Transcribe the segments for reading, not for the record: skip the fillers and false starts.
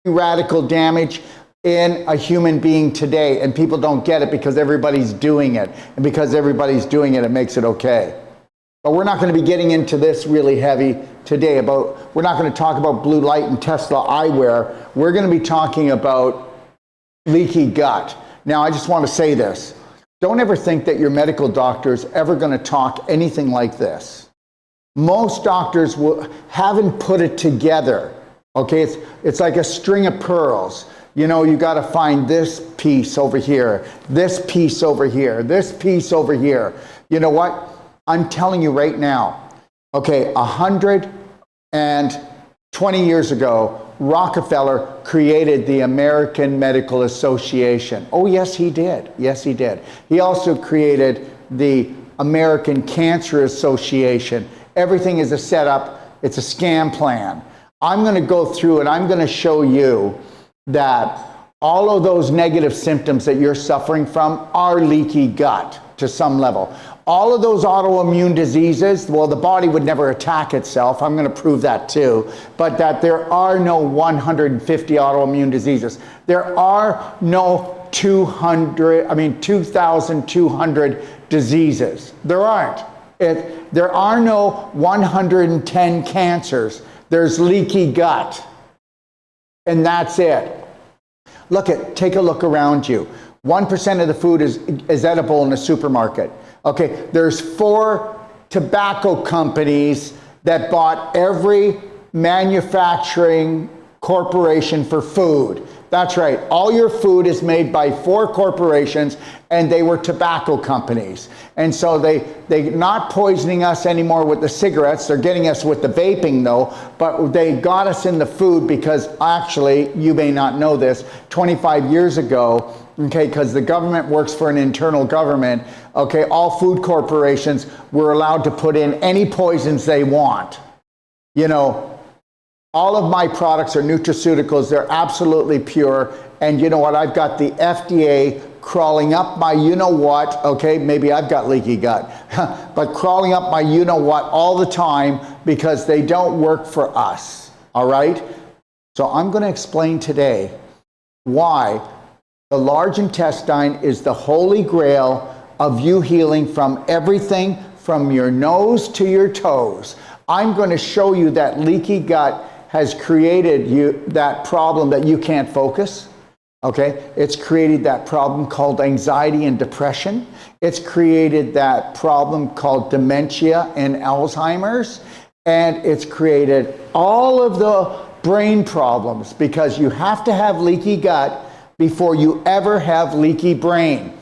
radical damage in a human being today, and people don't get it because everybody's doing it, and because everybody's doing it, it makes it okay. But we're not going to be getting into this really heavy today. We're not going to talk about blue light and Tesla eyewear. We're going to be talking about leaky gut. Now, I just want to say this. Don't ever think that your medical doctor is ever going to talk anything like this. Most doctors haven't put it together. Okay, it's like a string of pearls. You know, you got to find this piece over here, this piece over here, this piece over here. You know what? I'm telling you right now, okay, 120 years ago, Rockefeller created the American Medical Association. Oh, yes, he did. Yes, he did. He also created the American Cancer Association. Everything is a setup. It's a scam plan. I'm going to go through and I'm going to show you that all of those negative symptoms that you're suffering from are leaky gut to some level. All of those autoimmune diseases, well, the body would never attack itself. I'm going to prove that too. But that there are no 150 autoimmune diseases. There are no 2,200 diseases. There aren't. There are no 110 cancers. There's leaky gut. And that's it. Take a look around you. 1% of the food is edible in the supermarket. Okay, there's 4 tobacco companies that bought every manufacturing corporation for food. That's right, all your food is made by 4 corporations, and they were tobacco companies. And so they're not poisoning us anymore with the cigarettes. They're getting us with the vaping though, but they got us in the food because actually, you may not know this, 25 years ago, okay, because the government works for an internal government, okay, all food corporations were allowed to put in any poisons they want. You know, all of my products are nutraceuticals. They're absolutely pure. And you know what? I've got the FDA crawling up my you-know-what, okay, maybe I've got leaky gut, but crawling up my you-know-what all the time because they don't work for us, all right? So I'm going to explain today why the large intestine is the holy grail of you healing from everything from your nose to your toes. I'm going to show you that leaky gut has created that problem that you can't focus. Okay, it's created that problem called anxiety and depression. It's created that problem called dementia and Alzheimer's. And it's created all of the brain problems because you have to have leaky gut before you ever have leaky brain.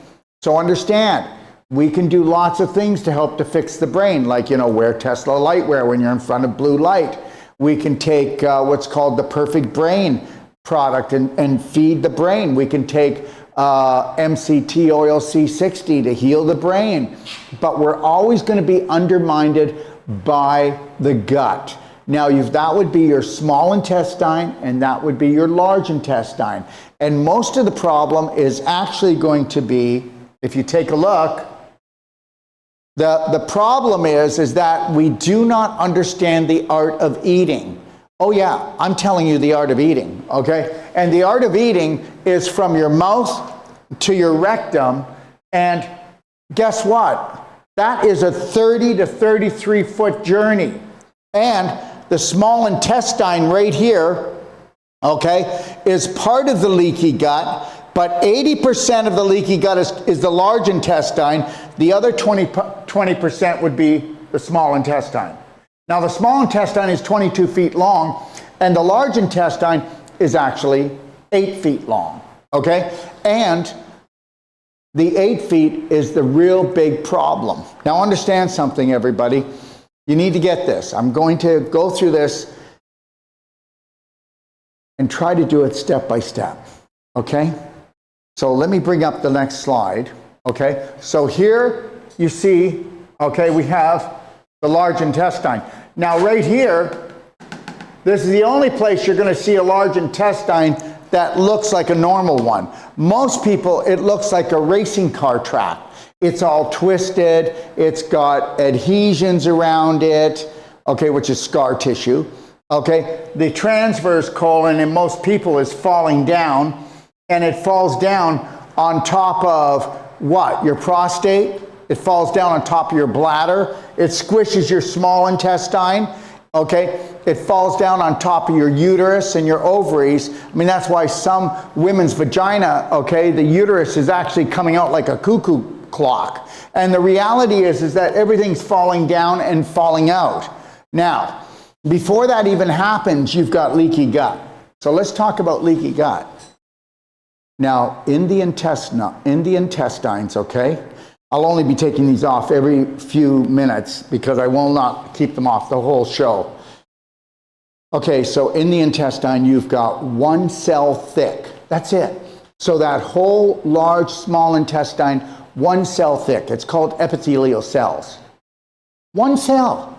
So understand, we can do lots of things to help to fix the brain, like, you know, wear Tesla lightwear when you're in front of blue light. We can take what's called the Perfect Brain product and feed the brain. We can take MCT oil C60 to heal the brain. But we're always going to be undermined by the gut. Now, that would be your small intestine, and that would be your large intestine. And most of the problem is actually going to be, if you take a look, the problem is that we do not understand the art of eating. Oh yeah, I'm telling you the art of eating, okay? And the art of eating is from your mouth to your rectum, and guess what? That is a 30 to 33 foot journey. And the small intestine right here, okay, is part of the leaky gut, but 80% of the leaky gut is the large intestine. The other 20% would be the small intestine. Now, the small intestine is 22 feet long, and the large intestine is actually 8 feet long, okay? And the 8 feet is the real big problem. Now, understand something, everybody. You need to get this. I'm going to go through this and try to do it step by step, okay? So let me bring up the next slide, okay? So here you see, okay, we have the large intestine. Now right here, this is the only place you're going to see a large intestine that looks like a normal one. Most people, it looks like a racing car track. It's all twisted, it's got adhesions around it, okay, which is scar tissue. Okay, the transverse colon in most people is falling down, and it falls down on top of what? Your prostate. It falls down on top of your bladder. It squishes your small intestine. Okay, it falls down on top of your uterus and your ovaries. I mean, that's why some women's vagina, okay, the uterus is actually coming out like a cuckoo clock. And the reality is that everything's falling down and falling out. Now, before that even happens, you've got leaky gut. So let's talk about leaky gut. Now, in the intestines, okay, I'll only be taking these off every few minutes because I will not keep them off the whole show. Okay, so in the intestine, you've got 1 cell thick. That's it. So that whole large, small intestine, 1 cell thick. It's called epithelial cells. 1 cell.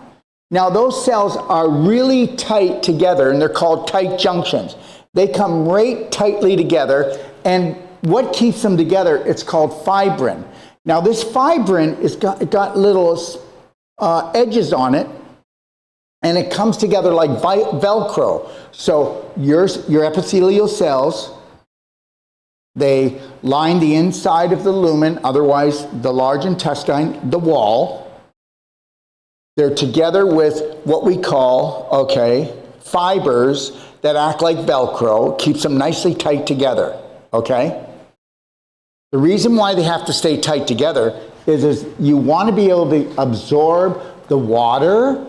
Now, those cells are really tight together, and they're called tight junctions. They come right tightly together, and what keeps them together, it's called fibrin. Now, this fibrin is got little edges on it, and it comes together like Velcro. So your epithelial cells, they line the inside of the lumen, otherwise the large intestine, the wall. They're together with what we call, okay, fibers that act like Velcro, keeps them nicely tight together, okay? The reason why they have to stay tight together is you want to be able to absorb the water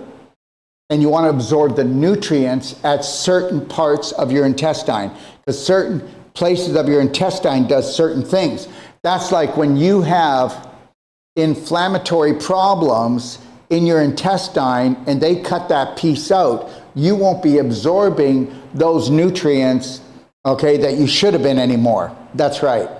and you want to absorb the nutrients at certain parts of your intestine, because certain places of your intestine does certain things. That's like when you have inflammatory problems in your intestine and they cut that piece out, you won't be absorbing those nutrients, okay, that you should have been anymore. That's right.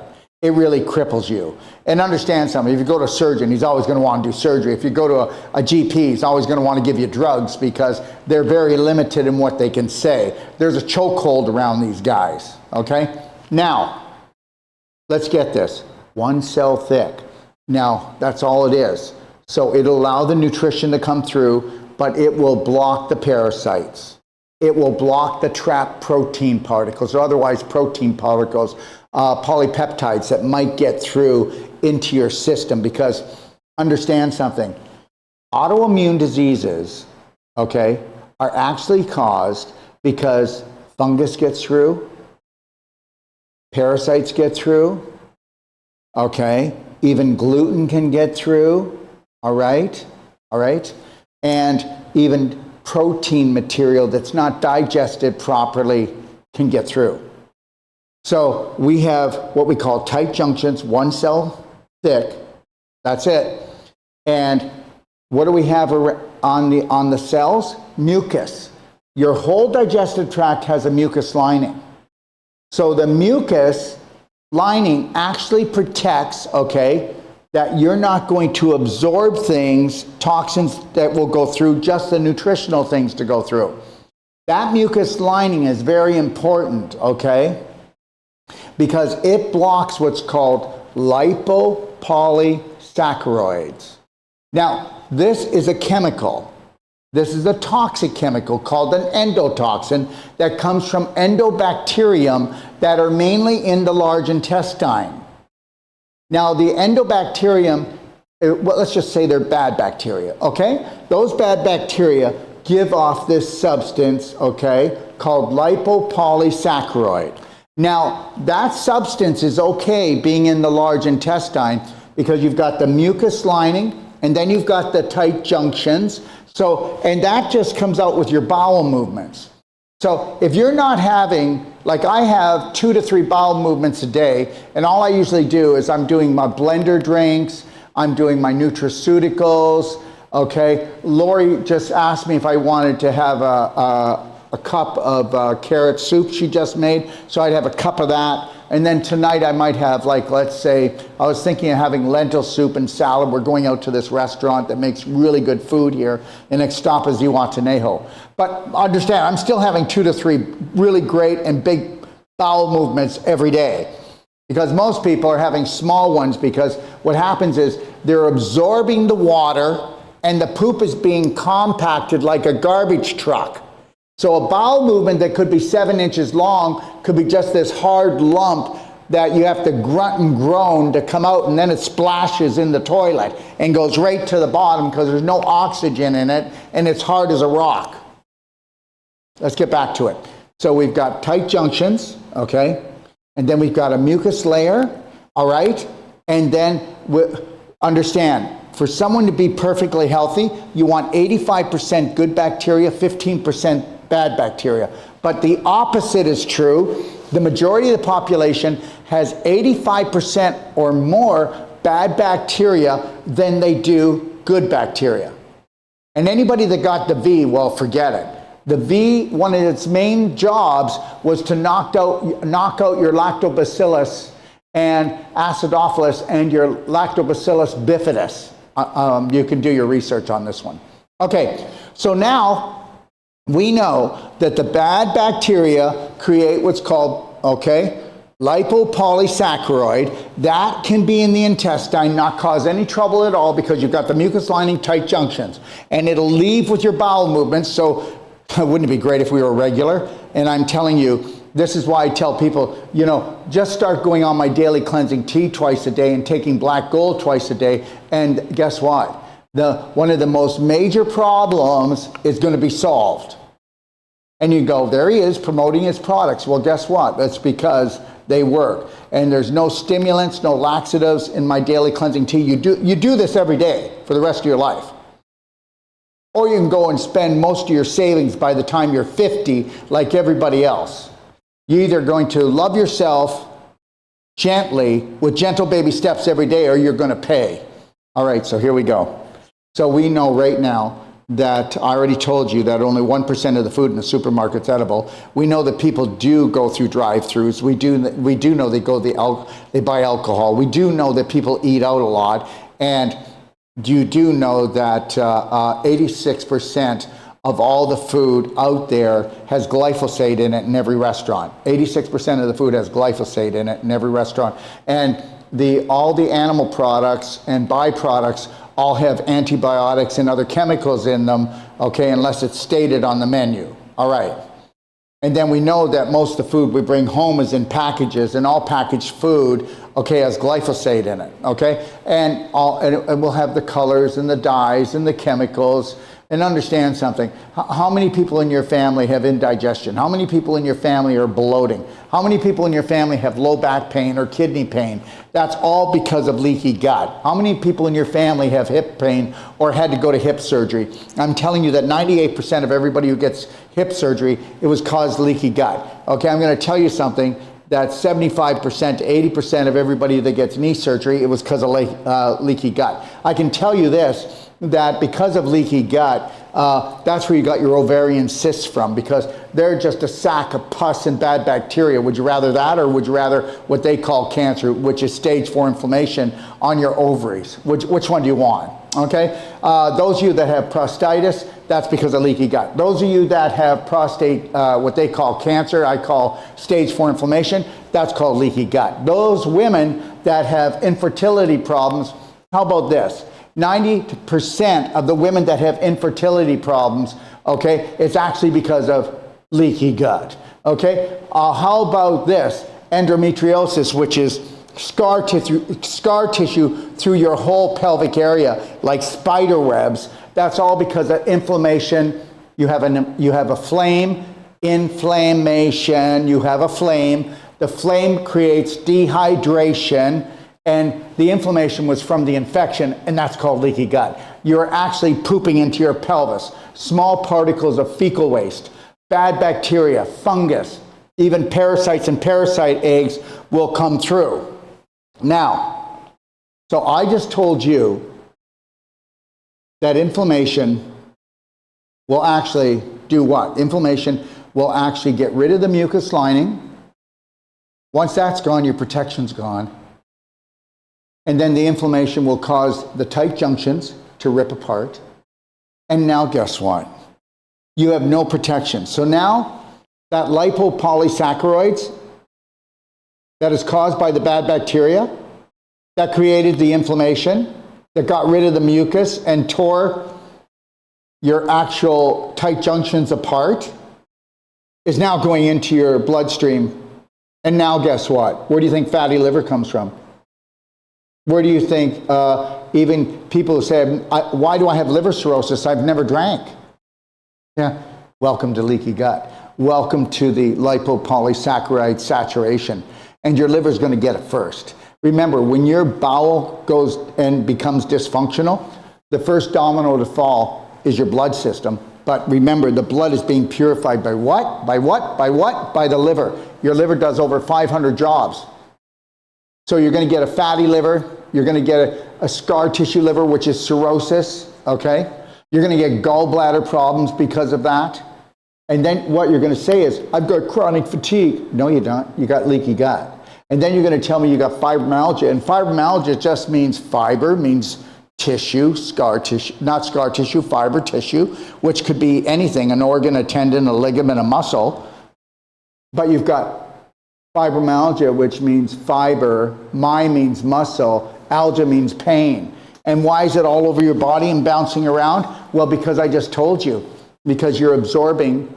It really cripples you. And understand something, if you go to a surgeon, he's always going to want to do surgery. If you go to a GP, he's always going to want to give you drugs because they're very limited in what they can say. There's a chokehold around these guys, okay? Now, let's get this. 1 cell thick. Now, that's all it is. So it'll allow the nutrition to come through, but it will block the parasites. It will block the trapped protein particles, or otherwise protein particles, polypeptides that might get through into your system. Because understand something, autoimmune diseases, okay, are actually caused because fungus gets through, parasites get through, okay, even gluten can get through, all right, and even protein material that's not digested properly can get through. So we have what we call tight junctions, 1 cell thick, that's it. And what do we have on the cells? Mucus. Your whole digestive tract has a mucus lining. So the mucus lining actually protects, okay, that you're not going to absorb things, toxins that will go through, just the nutritional things to go through. That mucus lining is very important, okay? Because it blocks what's called lipopolysaccharides. Now, this is a chemical. This is a toxic chemical called an endotoxin that comes from endobacterium that are mainly in the large intestine. Now, the endobacterium, well, let's just say they're bad bacteria, okay? Those bad bacteria give off this substance, okay, called lipopolysaccharide. Now, that substance is okay being in the large intestine because you've got the mucus lining and then you've got the tight junctions. So, and that just comes out with your bowel movements. So if you're not having, like I have 2 to 3 bowel movements a day, and all I usually do is I'm doing my blender drinks, I'm doing my nutraceuticals, okay? Lori just asked me if I wanted to have a cup of carrot soup she just made, so I'd have a cup of that. And then tonight I might have, like, let's say, I was thinking of having lentil soup and salad. We're going out to this restaurant that makes really good food here in Ixtapa, Zihuatanejo. But understand, I'm still having 2 to 3 really great and big bowel movements every day. Because most people are having small ones because what happens is they're absorbing the water and the poop is being compacted like a garbage truck. So a bowel movement that could be 7 inches long could be just this hard lump that you have to grunt and groan to come out, and then it splashes in the toilet and goes right to the bottom because there's no oxygen in it and it's hard as a rock. Let's get back to it. So we've got tight junctions, okay? And then we've got a mucus layer, all right? And then understand, for someone to be perfectly healthy, you want 85% good bacteria, 15% bad bacteria. But the opposite is true. The majority of the population has 85% or more bad bacteria than they do good bacteria. And anybody that got the V, well, forget it. The V, one of its main jobs was to knock out your lactobacillus and acidophilus and your lactobacillus bifidus. You can do your research on this one. Okay, so now we know that the bad bacteria create what's called, lipopolysaccharide. That can be in the intestine, not cause any trouble at all because you've got the mucus lining tight junctions. And it'll leave with your bowel movements, so wouldn't it be great if we were regular? And I'm telling you, this is why I tell people, just start going on my daily cleansing tea twice a day and taking black gold twice a day. And guess what? One of the most major problems is going to be solved. And you go, there he is promoting his products. Well, guess what? That's because they work. And there's no stimulants, no laxatives in my daily cleansing tea. You do this every day for the rest of your life. Or you can go and spend most of your savings by the time you're 50 like everybody else. You're either going to love yourself gently with gentle baby steps every day, or you're going to pay. All right, so here we go. So we know right now that I already told you that only 1% of the food in the supermarket's edible. We know that people do go through drive-thrus. We do know they buy alcohol. We do know that people eat out a lot. And you do know that 86% of all the food out there has glyphosate in it in every restaurant. 86% of the food has glyphosate in it in every restaurant. And all the animal products and byproducts all have antibiotics and other chemicals in them, unless it's stated on the menu. All right. And then we know that most of the food we bring home is in packages, and all packaged food, has glyphosate in it, And we'll have the colors and the dyes and the chemicals. And understand something. How many people in your family have indigestion? How many people in your family are bloating? How many people in your family have low back pain or kidney pain? That's all because of leaky gut. How many people in your family have hip pain or had to go to hip surgery? I'm telling you that 98% of everybody who gets hip surgery, it was caused leaky gut. I'm going to tell you something. That 75% to 80% of everybody that gets knee surgery, it was because of leaky gut. I can tell you this, that because of leaky gut, that's where you got your ovarian cysts from, because they're just a sack of pus and bad bacteria. Would you rather that, or would you rather what they call cancer, which is stage 4 inflammation on your ovaries? Which one do you want? Those of you that have prostatitis, that's because of leaky gut. Those of you that have prostate, what they call cancer, I call stage 4 inflammation, that's called leaky gut. Those women that have infertility problems, how about this? 90% of the women that have infertility problems, it's actually because of leaky gut. How about this? Endometriosis, which is scar tissue through your whole pelvic area, like spider webs. That's all because of inflammation. You have a flame, inflammation. You have a flame. The flame creates dehydration. And the inflammation was from the infection, and that's called leaky gut. You're actually pooping into your pelvis. Small particles of fecal waste, bad bacteria, fungus, even parasites and parasite eggs will come through. Now, so I just told you that inflammation will actually do what? Inflammation will actually get rid of the mucus lining. Once that's gone, your protection's gone. And then the inflammation will cause the tight junctions to rip apart. And now guess what? You have no protection. So now that lipopolysaccharides that is caused by the bad bacteria that created the inflammation, that got rid of the mucus and tore your actual tight junctions apart, is now going into your bloodstream. And now guess what? Where do you think fatty liver comes from? Where do you think even people who say, why do I have liver cirrhosis? I've never drank. Yeah. Welcome to leaky gut. Welcome to the lipopolysaccharide saturation. And your liver's going to get it first. Remember, when your bowel goes and becomes dysfunctional, the first domino to fall is your blood system. But remember, the blood is being purified by what? By what? By what? By the liver. Your liver does over 500 jobs. So you're going to get a fatty liver. You're going to get a scar tissue liver, which is cirrhosis, okay? You're going to get gallbladder problems because of that. And then what you're going to say is, I've got chronic fatigue. No, you don't. You got leaky gut. And then you're going to tell me you got fibromyalgia. And fibromyalgia just means fiber, means tissue, scar tissue, not scar tissue, fiber tissue, which could be anything, an organ, a tendon, a ligament, a muscle. But you've got fibromyalgia, which means fiber, my means muscle, algia means pain. And why is it all over your body and bouncing around? Well, because I just told you, because you're absorbing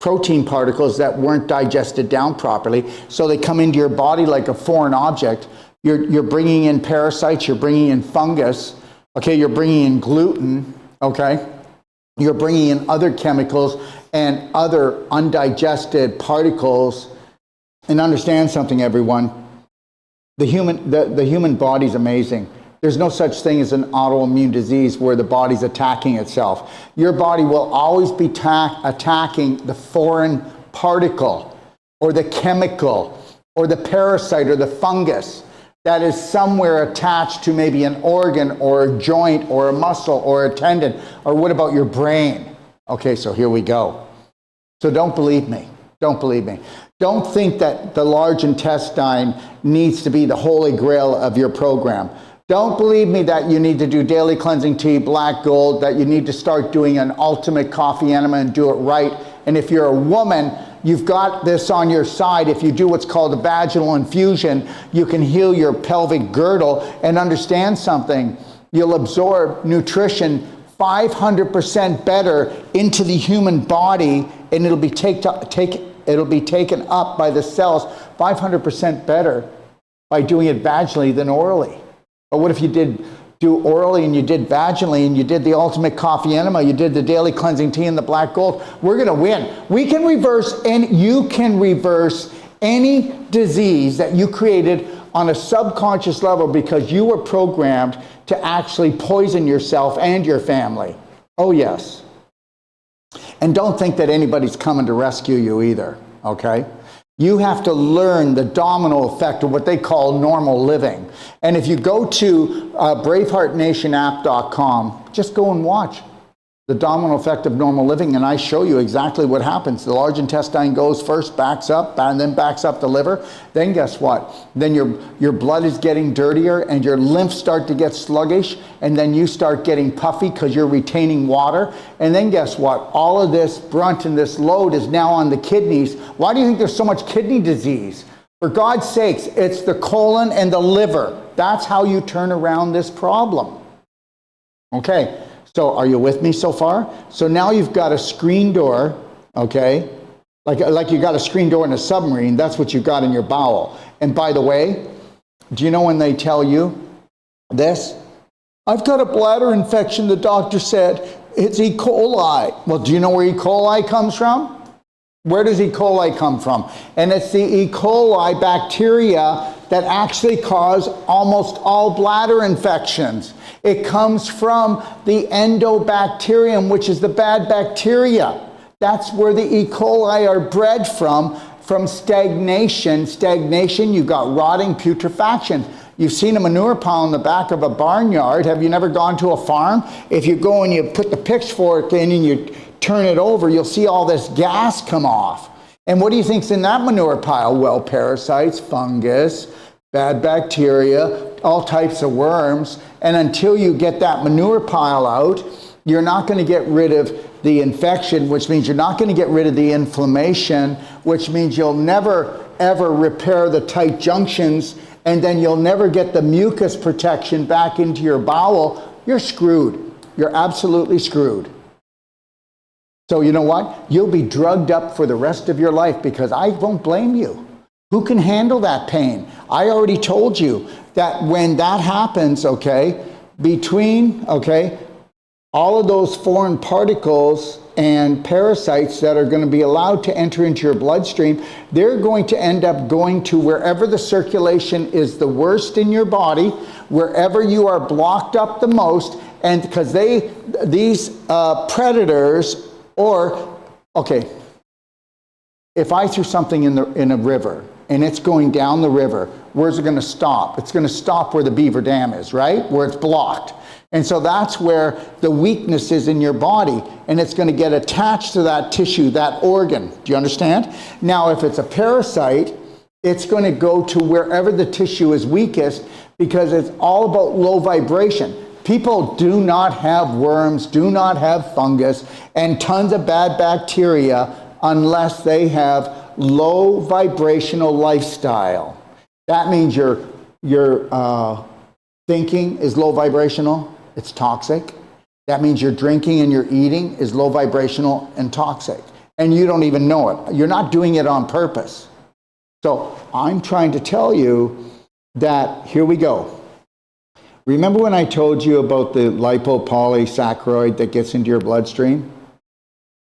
protein particles that weren't digested down properly, so they come into your body like a foreign object. You're bringing in parasites, you're bringing in fungus, okay, you're bringing in gluten, okay, you're bringing in other chemicals and other undigested particles. And understand something, everyone, the human body's amazing. There's no such thing as an autoimmune disease where the body's attacking itself. Your body will always be attacking the foreign particle or the chemical or the parasite or the fungus that is somewhere attached to maybe an organ or a joint or a muscle or a tendon. Or what about your brain? Okay, so here we go. So don't believe me. Don't believe me. Don't think that the large intestine needs to be the holy grail of your program. Don't believe me that you need to do daily cleansing tea, black gold, that you need to start doing an ultimate coffee enema and do it right. And if you're a woman, you've got this on your side. If you do what's called a vaginal infusion, you can heal your pelvic girdle. And understand something, you'll absorb nutrition 500% better into the human body, and it'll be taken up by the cells 500% better by doing it vaginally than orally. Or what if you did do orally and you did vaginally and you did the ultimate coffee enema, you did the daily cleansing tea and the black gold? We're going to win. We can reverse, and you can reverse any disease that you created on a subconscious level because you were programmed to actually poison yourself and your family. Oh, yes. And don't think that anybody's coming to rescue you either, okay? You have to learn the domino effect of what they call normal living. And if you go to braveheartnationapp.com, just go and watch the domino effect of normal living, and I show you exactly what happens. The large intestine goes first, backs up, and then backs up the liver. Then guess what? Then your blood is getting dirtier, and your lymph start to get sluggish, and then you start getting puffy because you're retaining water. And then guess what? All of this brunt and this load is now on the kidneys. Why do you think there's so much kidney disease? For God's sakes, it's the colon and the liver. That's how you turn around this problem. Okay. So are you with me so far? So now you've got a screen door, okay? Like you got a screen door in a submarine, that's what you got in your bowel. And by the way, do you know when they tell you this? I've got a bladder infection, the doctor said. It's E. coli. Well, do you know where E. coli comes from? Where does E. coli come from? And it's the E. coli bacteria that actually cause almost all bladder infections. It comes from the endobacterium, which is the bad bacteria. That's where the E. coli are bred from stagnation. Stagnation, you've got rotting, putrefaction. You've seen a manure pile in the back of a barnyard. Have you never gone to a farm? If you go and you put the pitchfork in and you turn it over, you'll see all this gas come off. And what do you think's in that manure pile? Well, parasites, fungus, bad bacteria, all types of worms. And until you get that manure pile out, you're not going to get rid of the infection, which means you're not going to get rid of the inflammation, which means you'll never, ever repair the tight junctions, and then you'll never get the mucus protection back into your bowel. You're screwed. You're absolutely screwed. So you know what? You'll be drugged up for the rest of your life because I won't blame you. Who can handle that pain? I already told you that when that happens, okay, between, okay, all of those foreign particles and parasites that are going to be allowed to enter into your bloodstream, they're going to end up going to wherever the circulation is the worst in your body, wherever you are blocked up the most, and because these predators, or, okay, if I threw something in a river and it's going down the river, where's it going to stop? It's going to stop where the beaver dam is, right? Where it's blocked. And so that's where the weakness is in your body, and it's going to get attached to that tissue, that organ. Do you understand? Now, if it's a parasite, it's going to go to wherever the tissue is weakest because it's all about low vibration. People do not have worms, do not have fungus, and tons of bad bacteria unless they have low vibrational lifestyle. That means your thinking is low vibrational. It's toxic. That means your drinking and your eating is low vibrational and toxic. And you don't even know it. You're not doing it on purpose. So I'm trying to tell you that, here we go. Remember when I told you about the lipopolysaccharide that gets into your bloodstream?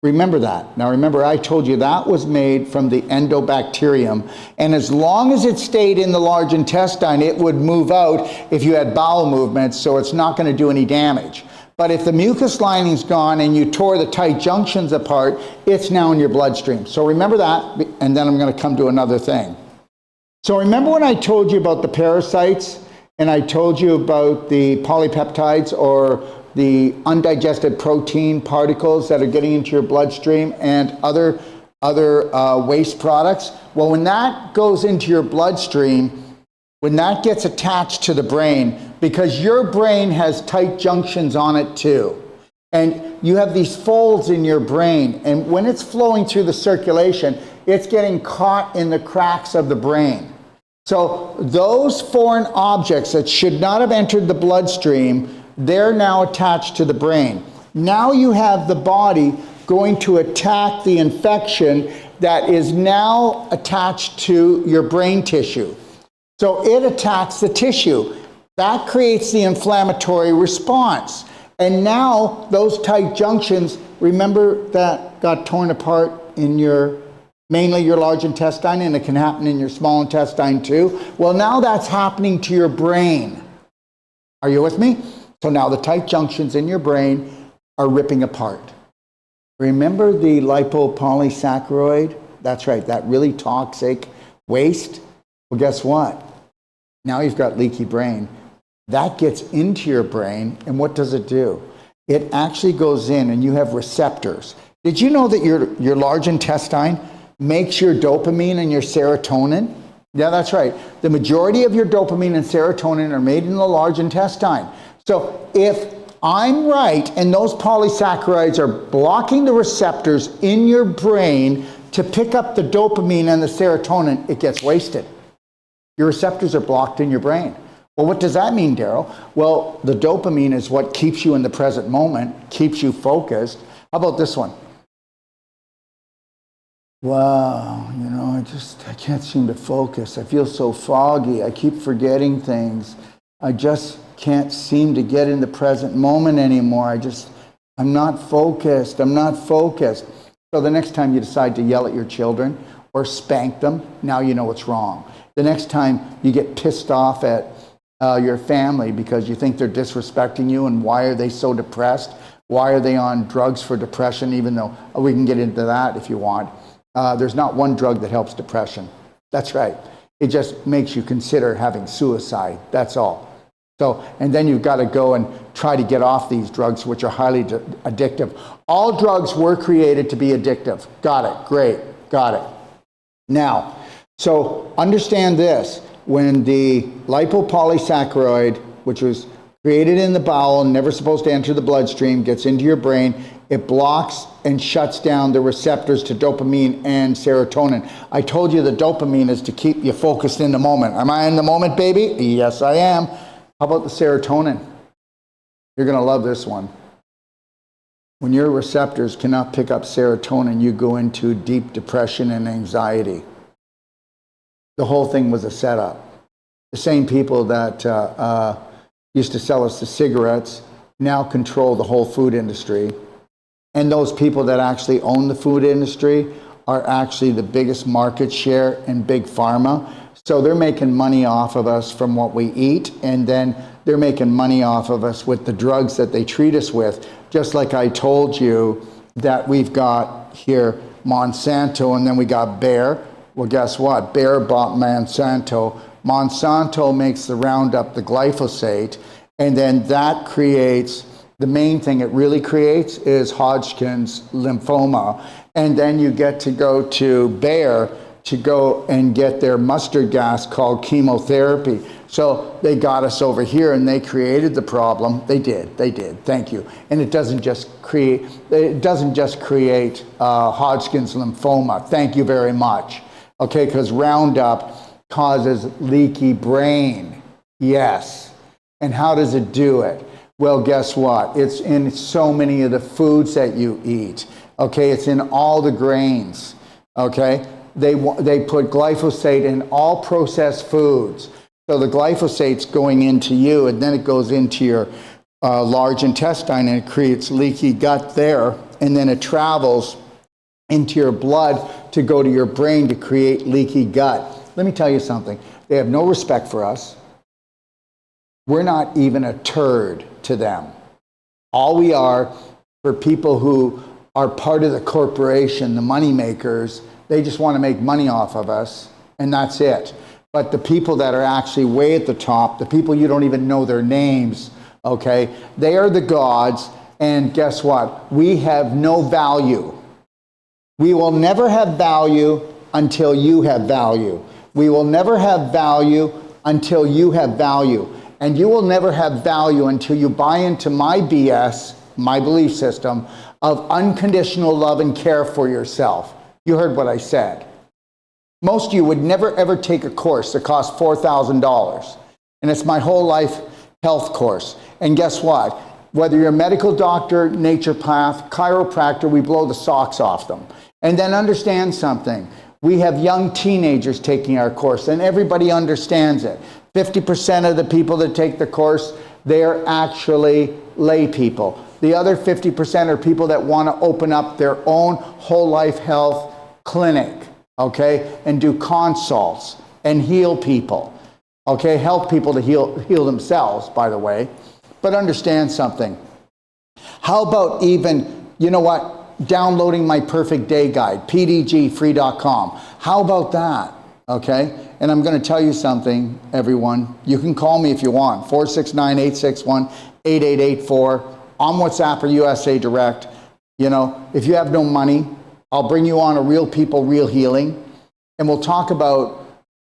Remember that. Now remember, I told you that was made from the endobacterium, and as long as it stayed in the large intestine, it would move out if you had bowel movements, so it's not going to do any damage. But if the mucus lining's gone and you tore the tight junctions apart, it's now in your bloodstream. So remember that, and then I'm going to come to another thing. So remember when I told you about the parasites, and I told you about the polypeptides, or the undigested protein particles that are getting into your bloodstream, and other waste products? Well, when that goes into your bloodstream, when that gets attached to the brain, because your brain has tight junctions on it too, and you have these folds in your brain, and when it's flowing through the circulation, it's getting caught in the cracks of the brain. So those foreign objects that should not have entered the bloodstream, they're now attached to the brain. Now you have the body going to attack the infection that is now attached to your brain tissue. So it attacks the tissue. That creates the inflammatory response. And now those tight junctions, remember, that got torn apart in mainly your large intestine, and it can happen in your small intestine too. Well, now that's happening to your brain. Are you with me? So now the tight junctions in your brain are ripping apart. Remember the lipopolysaccharide? That's right, that really toxic waste? Well, guess what? Now you've got leaky brain. That gets into your brain, and what does it do? It actually goes in, and you have receptors. Did you know that your large intestine makes your dopamine and your serotonin? Yeah, that's right. The majority of your dopamine and serotonin are made in the large intestine. So if I'm right, and those polysaccharides are blocking the receptors in your brain to pick up the dopamine and the serotonin, it gets wasted. Your receptors are blocked in your brain. Well, what does that mean, Daryl? Well, the dopamine is what keeps you in the present moment, keeps you focused. How about this one? Wow, I can't seem to focus. I feel so foggy. I keep forgetting things. I just can't seem to get in the present moment anymore. I'm not focused. So the next time you decide to yell at your children or spank them, now you know what's wrong. The next time you get pissed off at your family because you think they're disrespecting you, and why are they so depressed? Why are they on drugs for depression, even though we can get into that if you want. There's not one drug that helps depression. That's right. It just makes you consider having suicide. That's all. So, and then you've got to go and try to get off these drugs, which are highly addictive. All drugs were created to be addictive. Got it. Great. Got it. Now, so understand this. When the lipopolysaccharide, which was created in the bowel and never supposed to enter the bloodstream, gets into your brain, it blocks and shuts down the receptors to dopamine and serotonin. I told you the dopamine is to keep you focused in the moment. Am I in the moment, baby? Yes, I am. How about the serotonin? You're going to love this one. When your receptors cannot pick up serotonin, you go into deep depression and anxiety. The whole thing was a setup. The same people that used to sell us the cigarettes now control the whole food industry. And those people that actually own the food industry are actually the biggest market share in big pharma. So they're making money off of us from what we eat, and then they're making money off of us with the drugs that they treat us with. Just like I told you that we've got here Monsanto, and then we got Bayer. Well, guess what? Bayer bought Monsanto. Monsanto makes the Roundup, the glyphosate, and then that creates, the main thing it really creates is Hodgkin's lymphoma. And then you get to go to Bayer to go and get their mustard gas called chemotherapy. So they got us over here and they created the problem. They did, thank you. And it doesn't just create Hodgkin's lymphoma. Thank you very much. Okay, because Roundup causes leaky brain. Yes. And how does it do it? Well, guess what? It's in so many of the foods that you eat. Okay, it's in all the grains. Okay, they put glyphosate in all processed foods. So the glyphosate's going into you, and then it goes into your large intestine, and it creates leaky gut there, and then it travels into your blood to go to your brain to create leaky gut. Let me tell you something. They have no respect for us. We're not even a turd to them. All we are, for people who are part of the corporation, the money makers, they just want to make money off of us, and that's it. But the people that are actually way at the top, the people you don't even know their names, okay, they are the gods, and guess what? We have no value. We will never have value until you have value. We will never have value until you have value. And you will never have value until you buy into my BS, my belief system, of unconditional love and care for yourself. You heard what I said. Most of you would never ever take a course that costs $4,000. And it's my whole life health course. And guess what? Whether you're a medical doctor, naturopath, chiropractor, we blow the socks off them. And then understand something. We have young teenagers taking our course, and everybody understands it. 50% of the people that take the course, they're actually lay people. The other 50% are people that want to open up their own whole life health clinic, okay, and do consults and heal people, okay, help people to heal themselves, by the way. But understand something. How about even, you know what, downloading my perfect day guide, pdgfree.com. How about that? Okay, and I'm going to tell you something, everyone. You can call me if you want, 469-861-8884, on WhatsApp or USA Direct. You know, if you have no money, I'll bring you on a Real People, Real Healing, and we'll talk about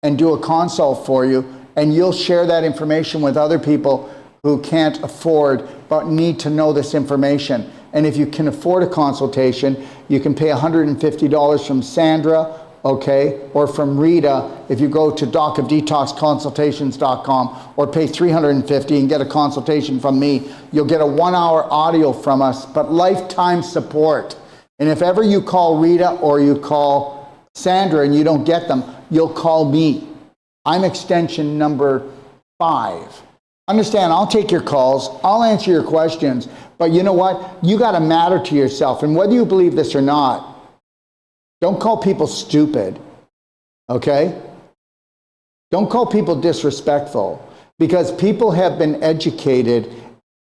and do a consult for you, and you'll share that information with other people who can't afford but need to know this information. And if you can afford a consultation, you can pay $150 from Sandra, okay, or from Rita if you go to docofdetoxconsultations.com, or pay $350 and get a consultation from me. You'll get a 1-hour audio from us, but lifetime support. And if ever you call Rita or you call Sandra and you don't get them, you'll call me. I'm extension number 5. Understand, I'll take your calls, I'll answer your questions, but you know what? You got to matter to yourself, and whether you believe this or not, don't call people stupid, okay? Don't call people disrespectful, because people have been educated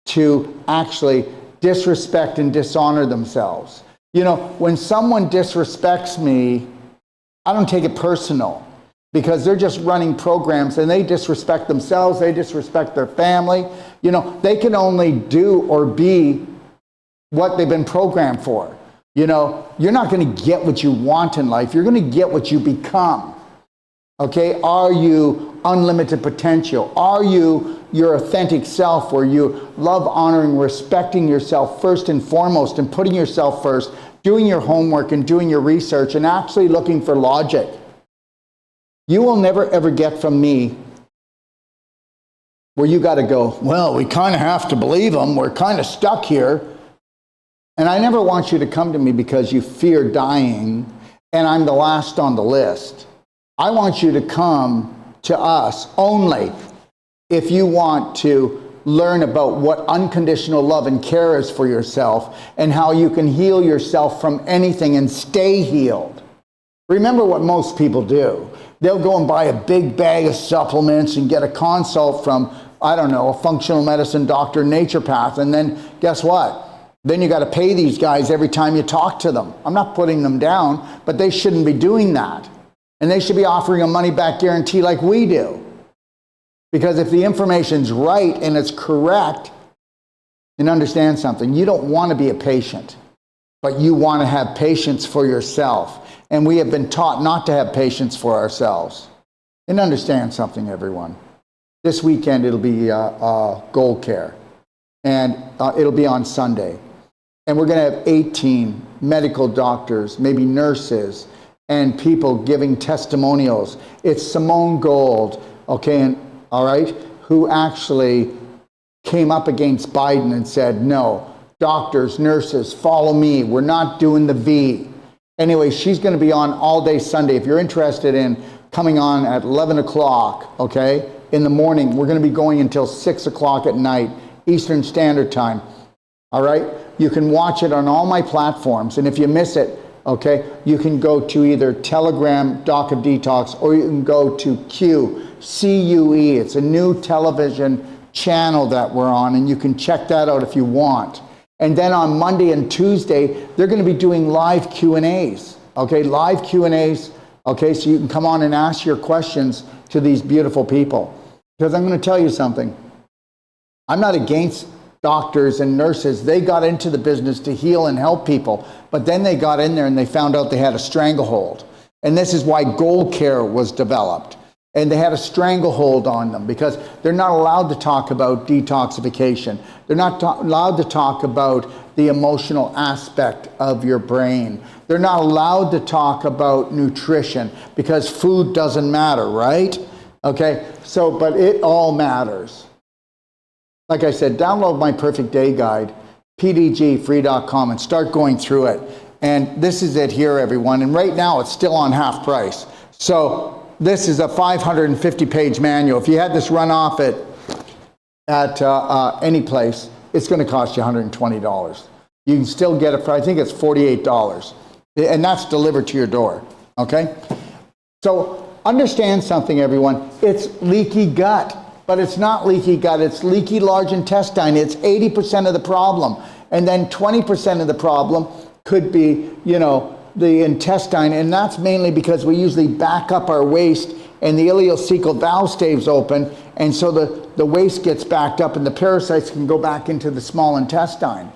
to actually disrespect and dishonor themselves. You know, when someone disrespects me, I don't take it personal, because they're just running programs and they disrespect themselves, they disrespect their family. You know, they can only do or be what they've been programmed for. You know, you're not going to get what you want in life. You're going to get what you become. Okay? Are you unlimited potential? Are you your authentic self, where you love, honoring, respecting yourself first and foremost, and putting yourself first, doing your homework and doing your research and actually looking for logic? You will never ever get from me where you got to go, well, we kind of have to believe them. We're kind of stuck here. And I never want you to come to me because you fear dying and I'm the last on the list. I want you to come to us only if you want to learn about what unconditional love and care is for yourself and how you can heal yourself from anything and stay healed. Remember what most people do. They'll go and buy a big bag of supplements and get a consult from, I don't know, a functional medicine doctor, naturopath, and then guess what? Then you got to pay these guys every time you talk to them. I'm not putting them down, but they shouldn't be doing that. And they should be offering a money back guarantee like we do. Because if the information's right and it's correct, and understand something, you don't want to be a patient, but you want to have patience for yourself. And we have been taught not to have patience for ourselves. And understand something, everyone. This weekend it'll be Gold Care, and it'll be on Sunday. And we're going to have 18 medical doctors, maybe nurses, and people giving testimonials. It's Simone Gold, okay, and all right, who actually came up against Biden and said, no, doctors, nurses, follow me. We're not doing the V. Anyway, she's going to be on all day Sunday. If you're interested in coming on at 11 o'clock, okay, in the morning, we're going to be going until 6 o'clock at night, Eastern Standard Time. All right? You can watch it on all my platforms. And if you miss it, okay, you can go to either Telegram, Doc of Detox, or you can go to CUE. It's a new television channel that we're on, and you can check that out if you want. And then on Monday and Tuesday, they're going to be doing live Q&As, okay, live Q&As, okay, so you can come on and ask your questions to these beautiful people. Because I'm going to tell you something. I'm not against doctors and nurses. They got into the business to heal and help people, but then they got in there and they found out they had a stranglehold. And this is why Gold Care was developed. And they had a stranglehold on them because they're not allowed to talk about detoxification. They're not allowed to talk about the emotional aspect of your brain. They're not allowed to talk about nutrition because food doesn't matter, right? Okay, so, but it all matters. Like I said, download my Perfect Day Guide, pdgfree.com, and start going through it. And this is it here, everyone. And right now, it's still on half price. So this is a 550-page manual. If you had this run off at any place, it's going to cost you $120. You can still get it for, I think it's $48. And that's delivered to your door, okay? So understand something, everyone. It's leaky gut. But it's not leaky gut, it's leaky large intestine. It's 80% of the problem. And then 20% of the problem could be, you know, the intestine. And that's mainly because we usually back up our waist and the ileocecal valve stays open. And so the waist gets backed up and the parasites can go back into the small intestine.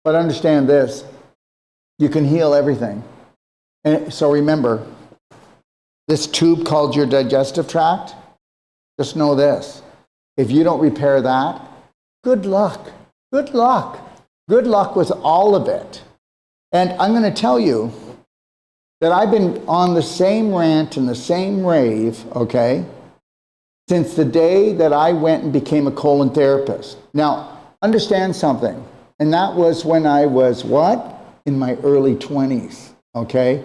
But understand this, you can heal everything. And so remember, this tube called your digestive tract, just know this, if you don't repair that, good luck, good luck. Good luck with all of it. And I'm going to tell you that I've been on the same rant and the same rave, okay, since the day that I went and became a colon therapist. Now, understand something, and that was when I was, what? In my early 20s, okay?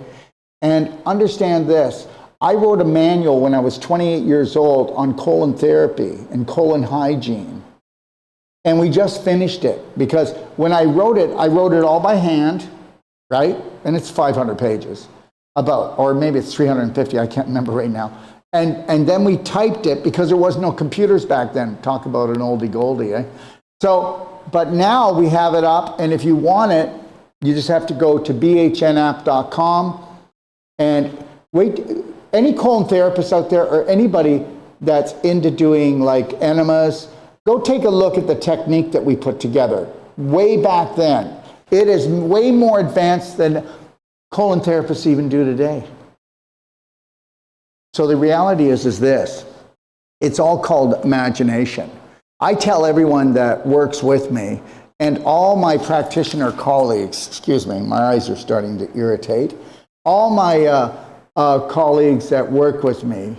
And understand this, I wrote a manual when I was 28 years old on colon therapy and colon hygiene. And we just finished it because when I wrote it all by hand, right? And it's 500 pages, about, or maybe it's 350, I can't remember right now. And then we typed it because there was no computers back then. Talk about an oldie goldie, eh? So, but now we have it up, and if you want it, you just have to go to bhnapp.com and wait. Any colon therapists out there or anybody that's into doing like enemas, go take a look at the technique that we put together way back then. It is way more advanced than colon therapists even do today. So the reality is this, it's all called imagination. I tell everyone that works with me and all my practitioner colleagues, excuse me, my eyes are starting to irritate, all my colleagues that work with me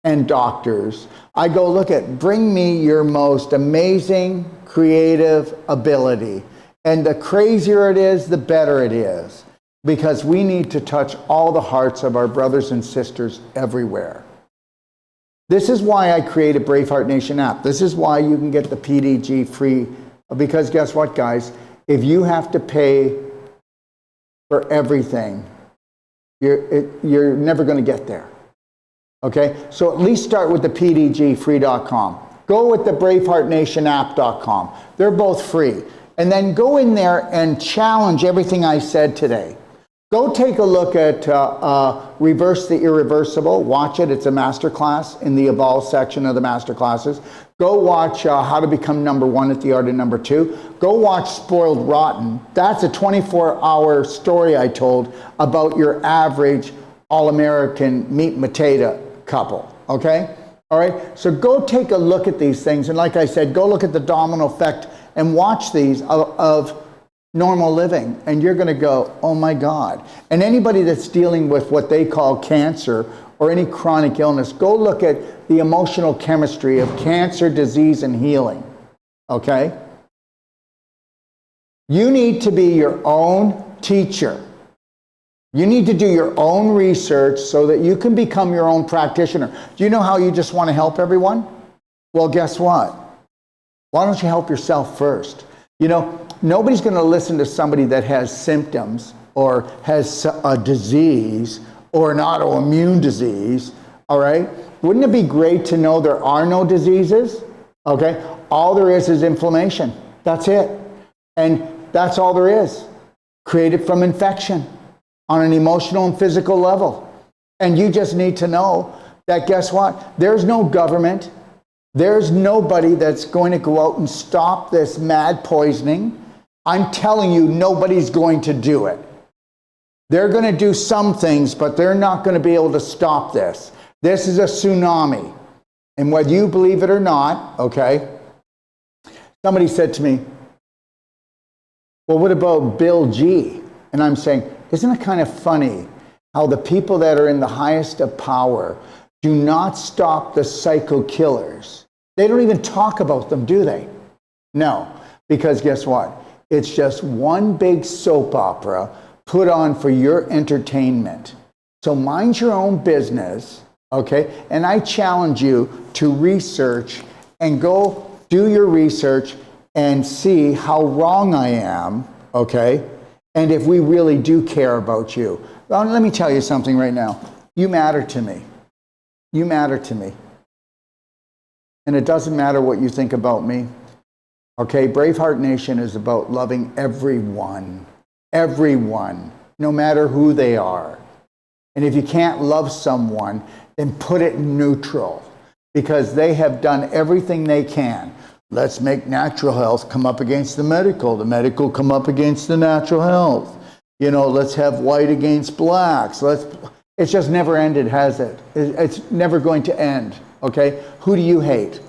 and doctors, I go, look at, bring me your most amazing creative ability And the crazier it is, the better it is. Because we need to touch all the hearts of our brothers and sisters everywhere. This is why I created Braveheart Nation app. This is why you can get the PDG free. Because guess what, guys? If you have to pay for everything, you're never going to get there. Okay? So at least start with the pdgfree.com. Go with the braveheartnationapp.com. They're both free. And then go in there and challenge everything I said today. Go take a look at Reverse the Irreversible. Watch it. It's a masterclass in the Evolve section of the masterclasses. Go watch How to Become Number One at the Art of Number Two. Go watch Spoiled Rotten. That's a 24-hour story I told about your average all-American meat and potato couple. Okay? All right? So go take a look at these things. And like I said, go look at the domino effect and watch these of normal living, and you're going to go, oh my God. And anybody that's dealing with what they call cancer or any chronic illness, go look at the emotional chemistry of cancer, disease, and healing. Okay? You need to be your own teacher. You need to do your own research so that you can become your own practitioner. Do you know how you just want to help everyone? Well, guess what? Why don't you help yourself first? You know, nobody's going to listen to somebody that has symptoms or has a disease or an autoimmune disease, all right? Wouldn't it be great to know there are no diseases? Okay? All there is inflammation. That's it. And that's all there is. Created from infection on an emotional and physical level. And you just need to know that, guess what? There's no government. There's nobody that's going to go out and stop this mad poisoning. I'm telling you, nobody's going to do it. They're going to do some things, but they're not going to be able to stop this. This is a tsunami. And whether you believe it or not, okay, somebody said to me, well, what about Bill G? And I'm saying, isn't it kind of funny how the people that are in the highest of power do not stop the psycho killers? They don't even talk about them, do they? No, because guess what? It's just one big soap opera put on for your entertainment. So mind your own business, okay? And I challenge you to research and go do your research and see how wrong I am, okay? And if we really do care about you. Well, let me tell you something right now. You matter to me. You matter to me. And it doesn't matter what you think about me. Okay, Braveheart Nation is about loving everyone. Everyone, no matter who they are. And if you can't love someone, then put it neutral. Because they have done everything they can. Let's make natural health come up against the medical come up against the natural health. You know, let's have white against blacks. It's just never ended, has it? It's never going to end, okay? Who do you hate?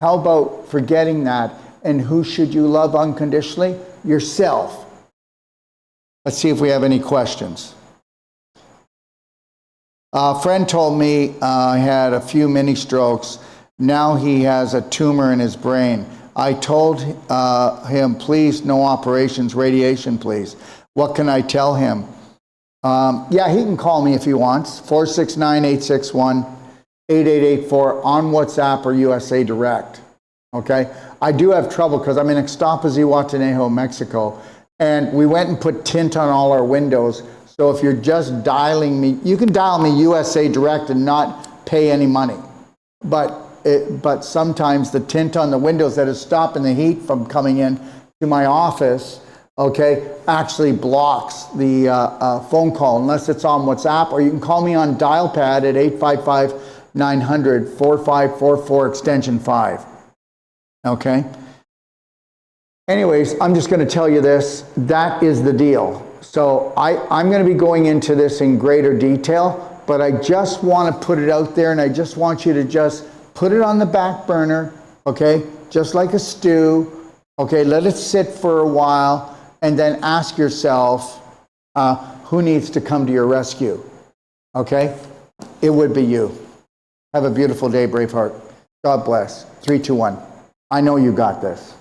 How about forgetting that, and who should you love unconditionally? Yourself. Let's see if we have any questions. A friend told me he had a few mini strokes. Now he has a tumor in his brain. I told him, please, no operations, radiation, please. What can I tell him? Yeah, he can call me if he wants. 469-861-8884 on WhatsApp or USA Direct. Okay? I do have trouble because I'm in Ixtapas-Zihuatanejo, Mexico, and we went and put tint on all our windows. So if you're just dialing me, you can dial me USA Direct and not pay any money. But sometimes the tint on the windows that is stopping the heat from coming in to my office, okay, actually blocks the phone call unless it's on WhatsApp, or you can call me on dial pad at 855-900-4544 extension 5. Okay? Anyways, I'm just going to tell you this. That is the deal. So I'm going to be going into this in greater detail, but I just want to put it out there, and I just want you to just put it on the back burner, okay? Just like a stew, okay? Let it sit for a while, and then ask yourself, who needs to come to your rescue, okay? It would be you. Have a beautiful day, Braveheart. God bless. 3, 2, 1. I know you got this.